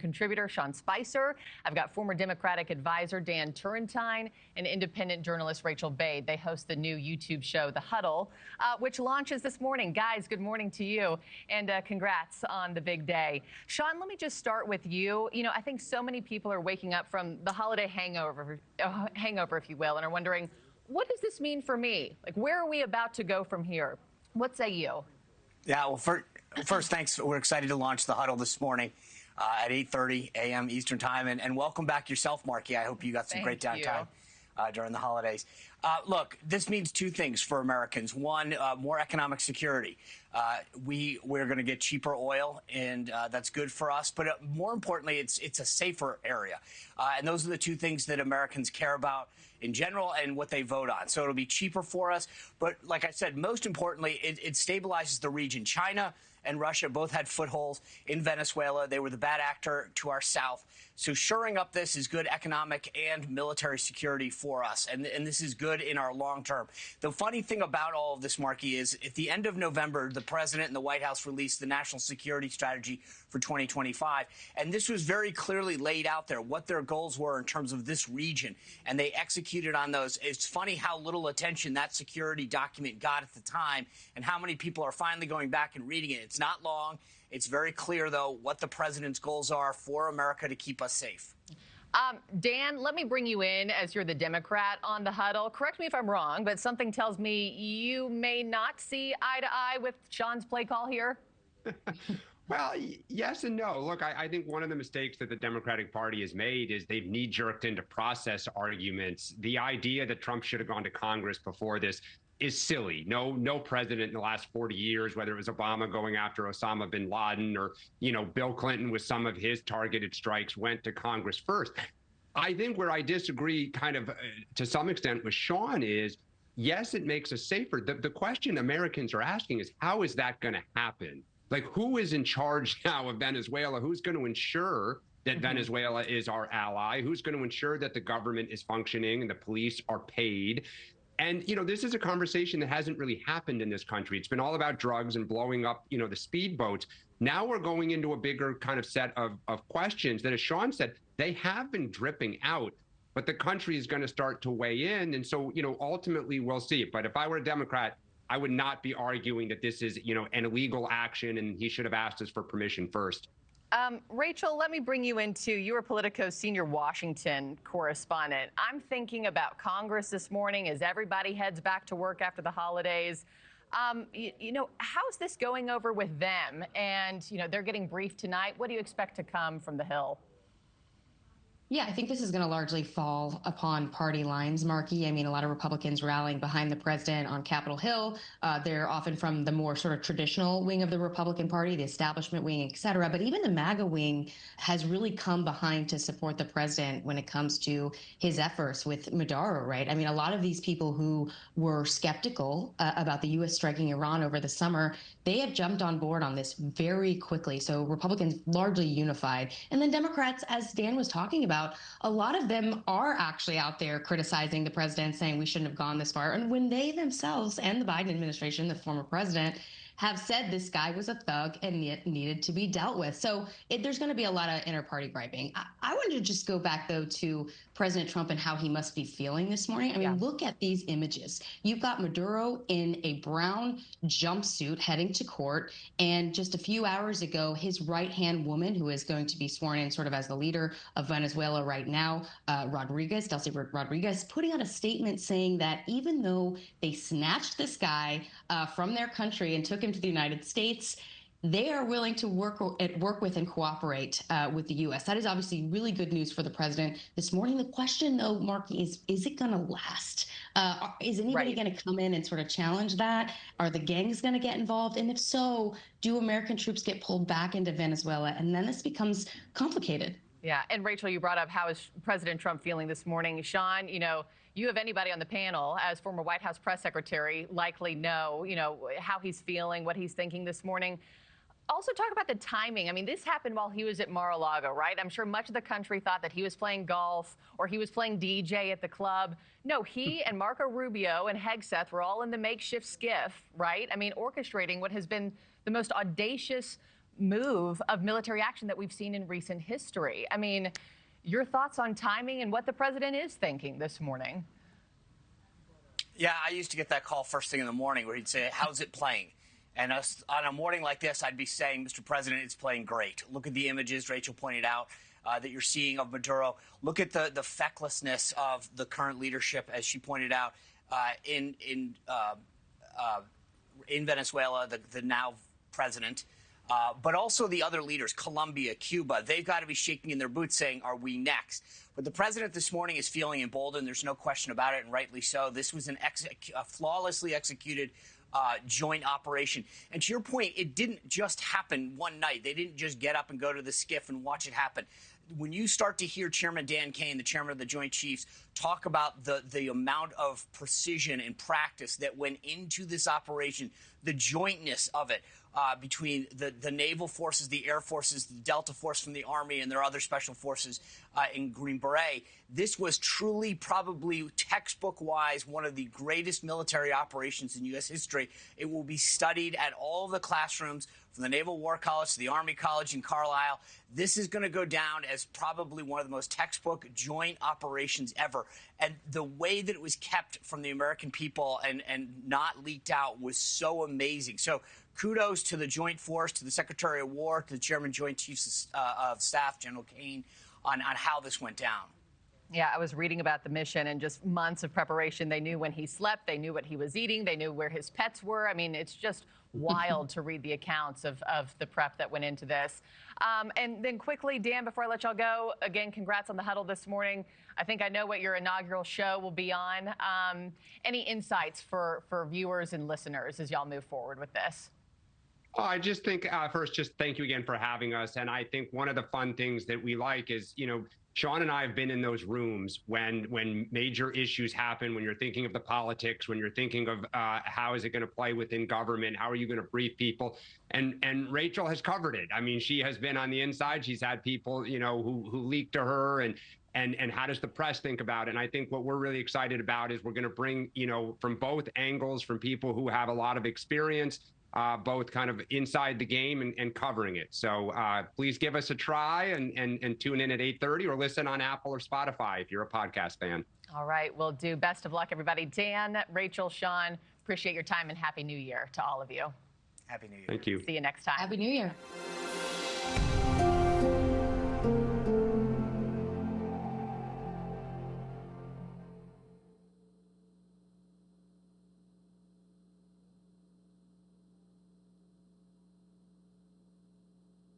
contributor Sean Spicer. I've got former Democratic advisor Dan Turrentine and independent journalist Rachel Bade. They host the new YouTube show, The Huddle, which launches this morning. Guys, good morning to you, and congrats on the big day. Sean, let me just start with you. You know, I think so many people are waking up from the holiday hangover, if you will, and are wondering, what does this mean for me? Like, where are we about to go from here? What say you? Yeah, well, first, thanks. We're excited to launch The Huddle this morning at 8:30 a.m. Eastern Time. And welcome back yourself, Marky. I hope you got some great downtime during the holidays. Look, this means two things for Americans. One, more economic security. We're going to get cheaper oil, and that's good for us. But more importantly, it's a safer area. And those are the two things that Americans care about in general and what they vote on. So it'll be cheaper for us. But like I said, most importantly, it stabilizes the region. China and Russia both had footholds in Venezuela. They were the bad actor to our south. So shoring up this is good economic and military security for us. And this is good in our long term. The funny thing about all of this, Marky, is at the end of November, the president and the White House released the national security strategy for 2025. And this was very clearly laid out there, what their goals were in terms of this region. And they executed on those. It's funny how little attention that security document got at the time and how many people are finally going back and reading it. It's not long. It's very clear, though, what the president's goals are for America to keep us safe. Dan, let me bring you in as you're the Democrat on The Huddle. Correct me if I'm wrong, but something tells me you may not see eye to eye with Sean's play call here. Well, yes and no. Look, I think one of the mistakes that the Democratic Party has made is they've knee-jerked into process arguments. The idea that Trump should have gone to Congress before this is silly. No president in the last 40 years, whether it was Obama going after Osama bin Laden or, Bill Clinton with some of his targeted strikes, went to Congress first. I think where I disagree kind of to some extent with Sean is, yes, it makes us safer. The question Americans are asking is, how is that going to happen? Like, who is in charge now of Venezuela? Who's going to ensure that Venezuela is our ally? Who's going to ensure that the government is functioning and the police are paid? And, this is a conversation that hasn't really happened in this country. It's been all about drugs and blowing up, the speedboats. Now we're going into a bigger kind of set of questions that, as Sean said, they have been dripping out, but the country is going to start to weigh in. And so, ultimately we'll see. But if I were a Democrat, I would not be arguing that this is, an illegal action and he should have asked us for permission first. Rachel, let me bring you into, you were Politico's senior Washington correspondent. I'm thinking about Congress this morning as everybody heads back to work after the holidays. How's this going over with them? And, they're getting briefed tonight. What do you expect to come from the Hill? Yeah, I think this is going to largely fall upon party lines, Marky. I mean, a lot of Republicans rallying behind the president on Capitol Hill. They're often from the more sort of traditional wing of the Republican Party, the establishment wing, et cetera. But even the MAGA wing has really come behind to support the president when it comes to his efforts with Maduro, right? I mean, a lot of these people who were skeptical about the U.S. striking Iran over the summer, they have jumped on board on this very quickly. So Republicans largely unified. And then Democrats, as Dan was talking about, a lot of them are actually out there criticizing the president, saying we shouldn't have gone this far. And when they themselves and the Biden administration, the former president, have said this guy was a thug and it needed to be dealt with. So there's going to be a lot of inter-party griping. I wanted to just go back, though, to President Trump and how he must be feeling this morning. I mean, look at these images. You've got Maduro in a brown jumpsuit heading to court. And just a few hours ago, his right-hand woman, who is going to be sworn in sort of as the leader of Venezuela right now, Delcy Rodriguez, putting out a statement saying that even though they snatched this guy from their country and took him to the United States, they are willing to work with and cooperate with the U.S. That is obviously really good news for the president this morning. The question, though, Marky, is it going to last? Is anybody going to come in and sort of challenge that? Are the gangs going to get involved? And if so, do American troops get pulled back into Venezuela? And then this becomes complicated. Yeah. And Rachel, you brought up how is President Trump feeling this morning. Sean, you have anybody on the panel as former White House press secretary likely know, how he's feeling, what he's thinking this morning. Also talk about the timing. I mean, this happened while he was at Mar-a-Lago, right? I'm sure much of the country thought that he was playing golf or he was playing DJ at the club. No, he and Marco Rubio and Hegseth were all in the makeshift skiff, right? I mean, orchestrating what has been the most audacious move of military action that we've seen in recent history. I mean, your thoughts on timing and what the president is thinking this morning? Yeah, I used to get that call first thing in the morning where he'd say, how's it playing? And on a morning like this, I'd be saying, Mr. President, it's playing great. Look at the images Rachel pointed out that you're seeing of Maduro. Look at the fecklessness of the current leadership, as she pointed out, in Venezuela, the now president. But also the other leaders, Colombia, Cuba, they've got to be shaking in their boots saying, are we next? But the president this morning is feeling emboldened. There's no question about it, and rightly so. This was a flawlessly executed joint operation. And to your point, it didn't just happen one night. They didn't just get up and go to the skiff and watch it happen. When you start to hear Chairman Dan Kane, the chairman of the Joint Chiefs, talk about the amount of precision and practice that went into this operation, the jointness of it, between the naval forces, the air forces, the Delta Force from the Army, and their other special forces in Green Beret. This was truly, probably textbook-wise, one of the greatest military operations in U.S. history. It will be studied at all of the classrooms, from the Naval War College to the Army College in Carlisle. This is going to go down as probably one of the most textbook joint operations ever. And the way that it was kept from the American people and not leaked out was so amazing. So kudos to the Joint Force, to the Secretary of War, to the Chairman Joint Chiefs of Staff, General Kane, on how this went down. Yeah, I was reading about the mission and just months of preparation. They knew when he slept. They knew what he was eating. They knew where his pets were. I mean, it's just wild to read the accounts of the prep that went into this. And then quickly, Dan, before I let y'all go, again, congrats on the Huddle this morning. I think I know what your inaugural show will be on. Any insights for viewers and listeners as y'all move forward with this? Oh, I just think, first, just thank you again for having us. And I think one of the fun things that we like is, Sean and I have been in those rooms when major issues happen, when you're thinking of the politics, when you're thinking of how is it going to play within government, how are you going to brief people? And Rachel has covered it. I mean, she has been on the inside. She's had people, who leak to her and how does the press think about it? And I think what we're really excited about is we're going to bring, from both angles, from people who have a lot of experience, both kind of inside the game and covering it. So please give us a try and tune in at 8:30 or listen on Apple or Spotify if you're a podcast fan. All right, we'll do. Best of luck, everybody. Dan, Rachel, Sean, appreciate your time and Happy New Year to all of you. Happy New Year. Thank you. See you next time. Happy New Year.